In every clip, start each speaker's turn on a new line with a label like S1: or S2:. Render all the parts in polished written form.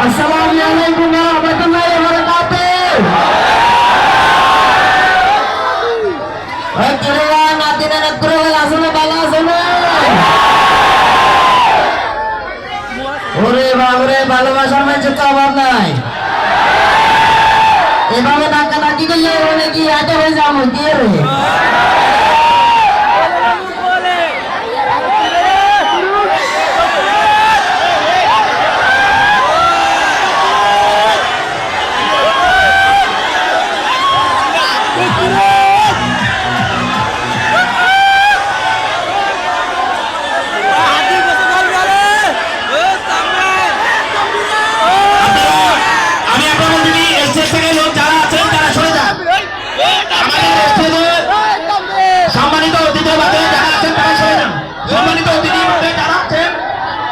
S1: আসসালামু আলাইকুম ওয়া রাহমাতুল্লাহি ওয়া বারাকাতুহু। কিরোয়া নাতিনা নকরুল আসলে ভালো আছে না? ওরে বাবরে ভালোবাসার মধ্যে তো অভাব নাই। এভাবে ধাক্কা ধাক্কি করলে ওরে কি হাতে হয়ে যাবো কি রে? সম্মানিত অতিথি যারা আছেন তারা সরে যান। সম্মানিত অতিথি যারা আছেন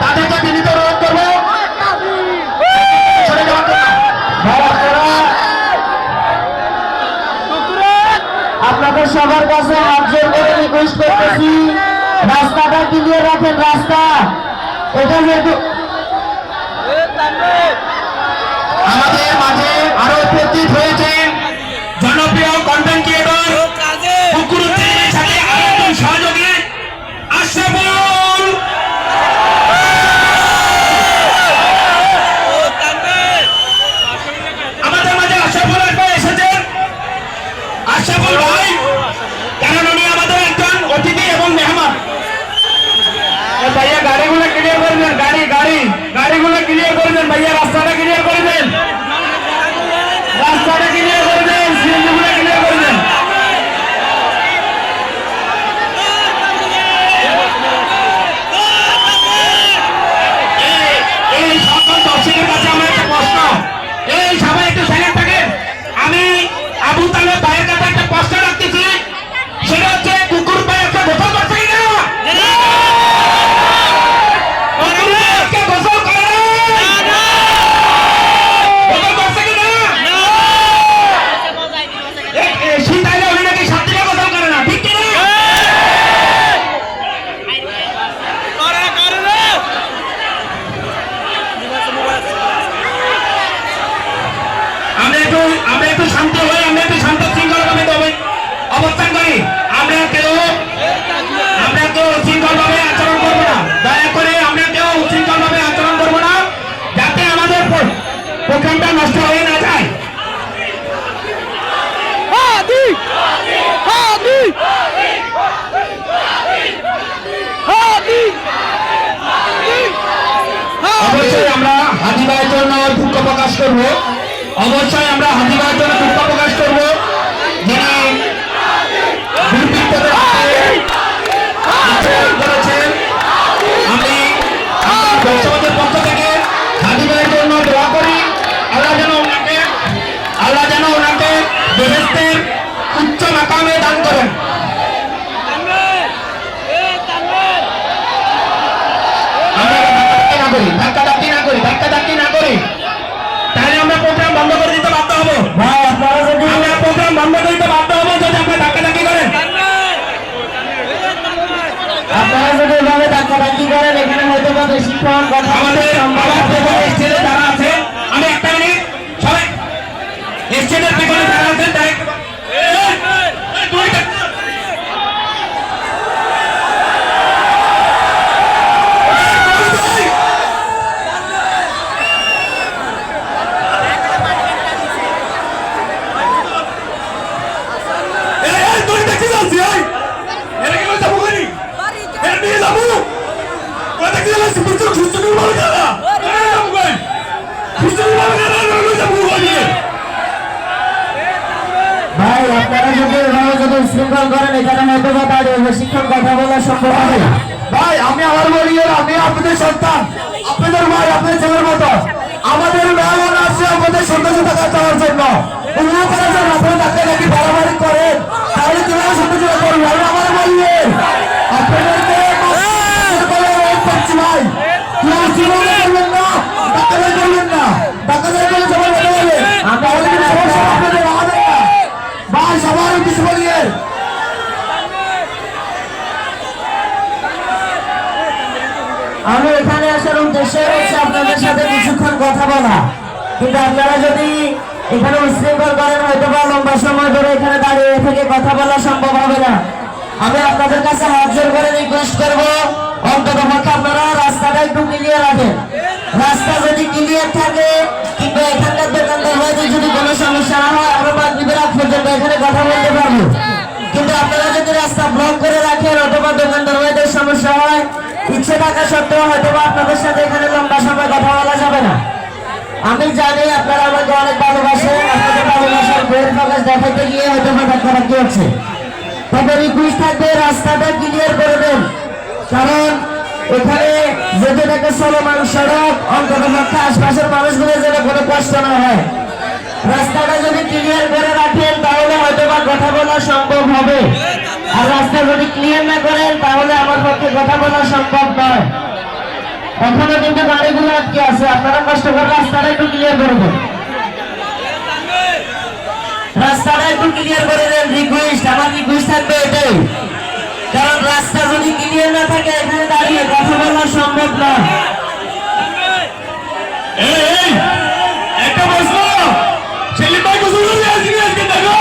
S1: তাদেরকে বিনীত অনুরোধ করবো সরে যাওয়ার জন্য। আপনাদের সবার কাছে হাত জোর করে রিকোয়েস্ট করতেছি, রাস্তাটা ক্লিয়ার রাখেন। রাস্তা এটা যেহেতু আমাদের মাঝে আরো উপস্থিত হয়েছেন জনপ্রিয় কন্টেন্ট ক্রিয়েটর কুকুরুদ্দিনের সাথে আরেকজন সহযোগী আশরাফুল। আমাদের মাঝে আশরাফুল ভাই এসেছেন। আশরাফুল ভাই কারণ উনি আমাদের একজন অতিথি এবং মেহমান। ভাইয়া গাড়িগুলো ক্লিয়ার করে দেন, গাড়িগুলো ক্লিয়ার করে দেন ভাইয়া, রাস্তাটা ক্লিয়ার করে দেন, রাস্তাটা ক্লিয়ার করে দেন, সিএনজিগুলো ক্লিয়ার করে দেন। এই সকল দর্শকের কাছে আমার একটা প্রশ্ন, এই সবাই একটু সাইলেন্ট থাকেন। আমি আবু তালেব ভাইয়ের কাছে একটা প্রশ্ন রাখতেছি, সেটা হচ্ছে কুকুর ভাই একটা গোসল করছে কিনা? আমরা একটু শান্ত হই, আমরা একটু শান্ত শৃঙ্খলাভাবে অবস্থান করি। আমরা কেউ উচ্ছৃঙ্খল ভাবে আচরণ করবো না। দয়া করে আমরা কেউ উচ্ছৃঙ্খল ভাবে আচরণ করবো না, যাতে আমাদের প্রোগ্রামটা নষ্ট হয়ে না যায়। অবশ্যই আমরা হাজি ভাইয়ের জন্য দুঃখ প্রকাশ করবো, অবশ্যই আমরা হাজি ভাইয়ের জন্য দুঃখ প্রকাশ করবো, যিনি দুর্বৃত্তদের হাতে করেছেন। আমি দর্শকদের পক্ষ থেকে হাজি ভাইয়ের জন্য দোয়া করি, আল্লাহ যেন ওনাকে বেহেশতের উচ্চ মাকামে দান করেন। ধাক্কাধাক্কি না করি তাহলে আমরা প্রোগ্রাম বন্ধ করে দিতে বাধ্য হবো। আমরা প্রোগ্রাম বন্ধ করে দিতে বাধ্য হবো যদি আপনারা ধাক্কাধাক্কি করেন। আপনারা যদি এভাবে ধাক্কাধাক্কি করেন, এখানে হয়তো বা বেশিক্ষণ কথা আমাদের স্টেজে যারা আছে, আমি একটা মিনিট সবাই স্টেজের পিছনে যারা আছেন ভাই, আপনারা যদি এভাবে যদি শৃঙ্খল করেন, এখানে হয়তো বা দাঁড়িয়ে বেশিক্ষণ কথা বলা সম্ভব হবে। ভাই, আমি আমার বলি, আমি আপনাদের সন্তান, আপনাদের ভাই, আপনাদের ছেলের মতো। আমাদের মেহমান আসছে আমাদের সৌন্দর্য থাকা দেওয়ার জন্য, উন্নয়ন করার জন্য। আপনারা ধাক্কাধাক্কি বাড়াবাড়ি করেন, তাহলে কিভাবে সৌন্দর্য করবেন? আমি আমার বলি আপনাদেরকে ভাই, করবেন না, ধাক্কাধাক্কি করবেন না, ধাক্কাধাক্কি করলে সবাই বেড়ে যাবে। আপনাদের ভাই সবার কিছু বলিয়ে আমি এখানে আসার উদ্দেশ্য হচ্ছে আপনাদের সাথে কিছুক্ষণ কথা বলা, কিন্তু আপনারা যদি এখানে উশৃঙ্খল করেন হয়তো বা লম্বা সময় ধরে এখানে দাঁড়িয়ে থেকে কথা বলা সম্ভব হবে না। আমি আপনাদের কাছে হাত জোর করে রিকোয়েস্ট করবো, অন্তত পক্ষে আপনারা রাস্তাটা একটু ক্লিয়ার রাখেন। রাস্তা যদি ক্লিয়ার থাকে কিংবা এখানকার দোকানদার হয়তো যদি কোনো সমস্যা না হয় আমরা মাগরিবের আগ পর্যন্ত এখানে কথা বলতে পারবো, কিন্তু আপনারা যদি রাস্তা ব্লক করে রাখেন অথবা দোকানদার হয়তো সমস্যা হয়, ইচ্ছে থাকা সত্ত্বেও হয়তো আপনাদের সাথে এখানে লম্বা সময় কথা বলা যাবে না। আমি জানি আপনারা আমাকে অনেক ভালোবাসেন, আপনাদের ভালোবাসার বইয়ের প্রকাশ দেখাতে গিয়ে হয়তো দেখা কি হচ্ছে, তবে রিকোয়েস্ট থাকবে রাস্তাটা ক্লিয়ার করে দেন, কারণ এখানে যেহেতু একটা চলমান সড়ক, অন্তত পক্ষে আশপাশের মানুষগুলোর যেন কোনো কষ্ট না হয়। রাস্তাটা যদি ক্লিয়ার করে রাখেন তাহলে হয়তো বা কথা বলা সম্ভব হবে, আর রাস্তা যদি ক্লিয়ার না করেন তাহলে আমার পক্ষে কথা বলা সম্ভব নয়। এখনো কিন্তু গাড়িগুলো আটকে আছে, আপনারা কষ্ট করে রাস্তাটা একটু ক্লিয়ার করে দেন, রাস্তাটা একটু ক্লিয়ার করে দেন। রিকোয়েস্ট, আমার রিকোয়েস্ট থাকবে এটাই, কারণ রাস্তা যদি ক্লিয়ার না থাকে এখানে দাঁড়িয়ে কথা বলা সম্ভব না। একটা প্রশ্ন, সেলিম ভাই গোসল করে আসিনি আজকে, দেখো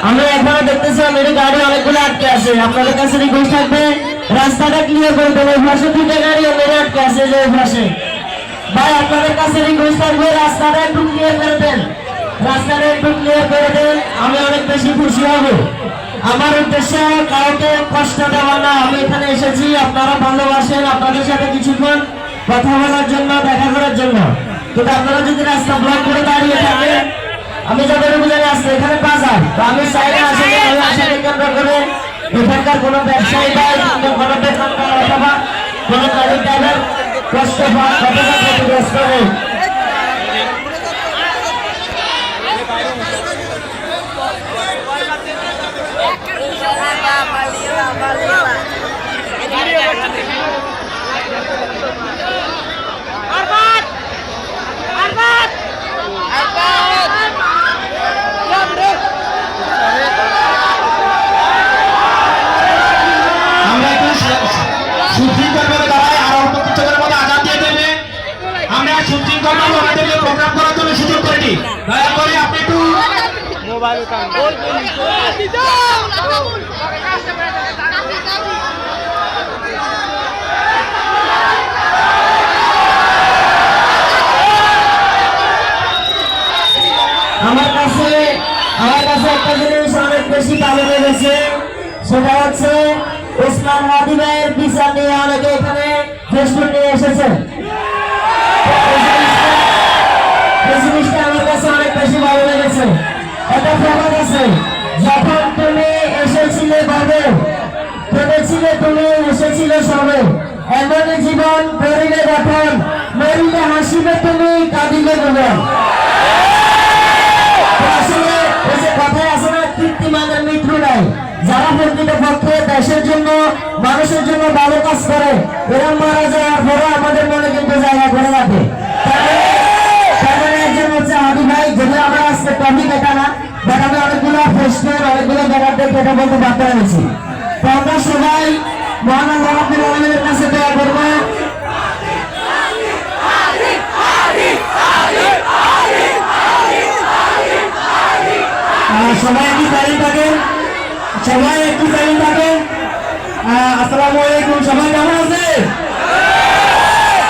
S1: আমরা এখনো দেখতেছি অলরেডি গাড়ি অনেকগুলো আটকে আছে। আপনাদের কাছে রিকোয়েস্ট থাকবে রাস্তাটা ক্লিয়ার করে দেবো, ওই পাশে দুইটা গাড়ি অলরেডি আটকে আছে যে ওই পাশে। ভাই আপনাদের কাছে রিকোয়েস্ট থাকবে রাস্তাটা একটু ক্লিয়ার করে দেন, রাস্তাটা একটু ক্লিয়ার করে দেন, আমি অনেক বেশি খুশি হব। আমার উদ্দেশ্য কাউকে কষ্ট দেওয়া না, আমি এখানে এসেছি আপনারা ভালোবাসেন, আপনাদের সাথে কিছুক্ষণ কথা বলার জন্য, দেখা করার জন্য, কিন্তু আপনারা যদি রাস্তা ব্লক করে দাঁড়িয়ে থাকেন, আমি যতটুকু জানি আসছে এখানে বাজার, তো আমি চাই না আসলে আশাকে কেন্দ্র করে এখানকার কোনো ব্যবসায়ী বা কোনো দোকানদার অথবা কোনো গাড়ি ড্রাইভার কষ্ট বা কতটা ক্ষতিগ্রস্ত হোক। প্রোগ্রাম করার জন্য সুযোগ করেনি, দয়া করে আপনি একটু মোবাইল আমার কাছে একটা জিনিস অনেক বেশি ভালো লেগেছে, সেটা হচ্ছে ওসমান হাদি ভাইয়ের বিচার নিয়ে অনেকে এখানে ফেসবুক নিয়ে এসেছে। আমার কাছে অনেক বেশি ভালো লেগেছে। এটা প্রবাদ আছে, যখন তুমি এসেছিলে ভাবে ভেবেছিলে তুমি এসেছিলে সবে, এমনই জীবন করিলে গঠন, মরিলে হাসিবে তুমি কাঁদিলে ভুবন। আসলে ওই যে কথায় আছে না, কীর্তিমানের মৃত্যু নাই। যারা প্রকৃতপক্ষে দেশের জন্য মানুষের জন্য ভালো কাজ করে এরা মারা যাওয়ার পরে আমাদের মনে কিন্তু জায়গা করে রাখে। একজন হচ্ছে হাদি ভাই, যদি আমরা আজকে টপিক এটা না, বাট আমি অনেকগুলো প্রশ্নের অনেকগুলো জায়গাতে এটা বলতে বাধ্য হয়েছি। তো আমরা সবাই মহান আল্লাহ রাব্বুল আলামিনের কাছে দোয়া করবো, সবাই একটু সাইলেন্ট থাকেন, সবাই একটু সাইলেন্ট থাকেন। আসসালামু আলাইকুম, সবাই কেমন আছে?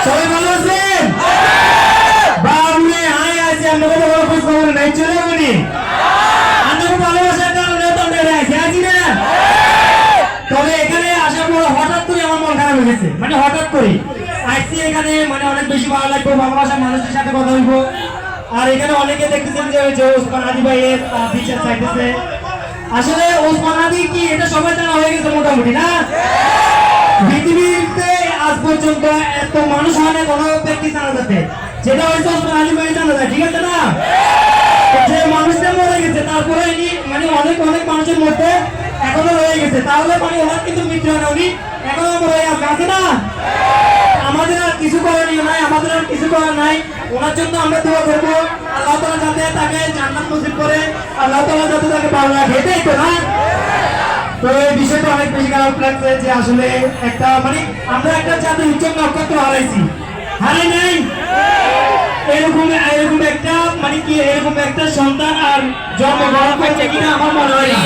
S1: সবাই ভালো আছেন? বাবরে হাই আছে, আমরা তো বড় খোঁজ খবর নাই, চলে যাবনি আমরা ভালোবাসার কারণে তো আমরা আছি, আছি না? তবে এখানে আসার পর হঠাৎ করে আমার মন খারাপ হয়ে গেছে, মানে হঠাৎ করে আসছি এখানে, মানে অনেক বেশি ভালো লাগবে, ভালোবাসার মানুষের সাথে কথা বলবো। আর এখানে অনেকে দেখতেছেন যে ওসমান হাদি ভাইয়ের বিচার চাইতেছে। আসলে ওসমান হাদি কি এটা সবাই জানা হয়ে গেছে মোটামুটি, না? পৃথিবীতে আজ পর্যন্ত এত মানুষ হয় না কোনো ব্যক্তি জানা যাচ্ছে, যেটা হয়তো ওসমান হাদি ভাই জানা যায়, ঠিক আছে না? যে মানুষটা মরে গেছে তারপরে মানে অনেক অনেক মানুষের মধ্যে এখনো রয়ে গেছে, তাহলে মানে ওনার কিন্তু মৃত্যু হয় না, উনি এখনো রয়ে আছে না? আমাদের আর কিছু করার নাই, আমাদের আর কিছু করার নাই। ওনার জন্য আমরা দোয়া করবো, আল্লাহ তাআলা যাতে তাকে জান্নাত নসিব করে, আল্লাহ তাআলা যাতে তাকে ভালো রাখে, এটাই তো না? তো তো এই বিষয়টা অনেক বেশি খারাপ লাগছে যে আসলে একটা মানে আমরা একটা জাতির উচ্চ নক্ষত্র হারাইছি, হারাই নাই। এরকম এরকম একটা মানে কি এরকম একটা সন্তান আর জন্মগ্রহণ করছে কিনা আমার মনে হয় না।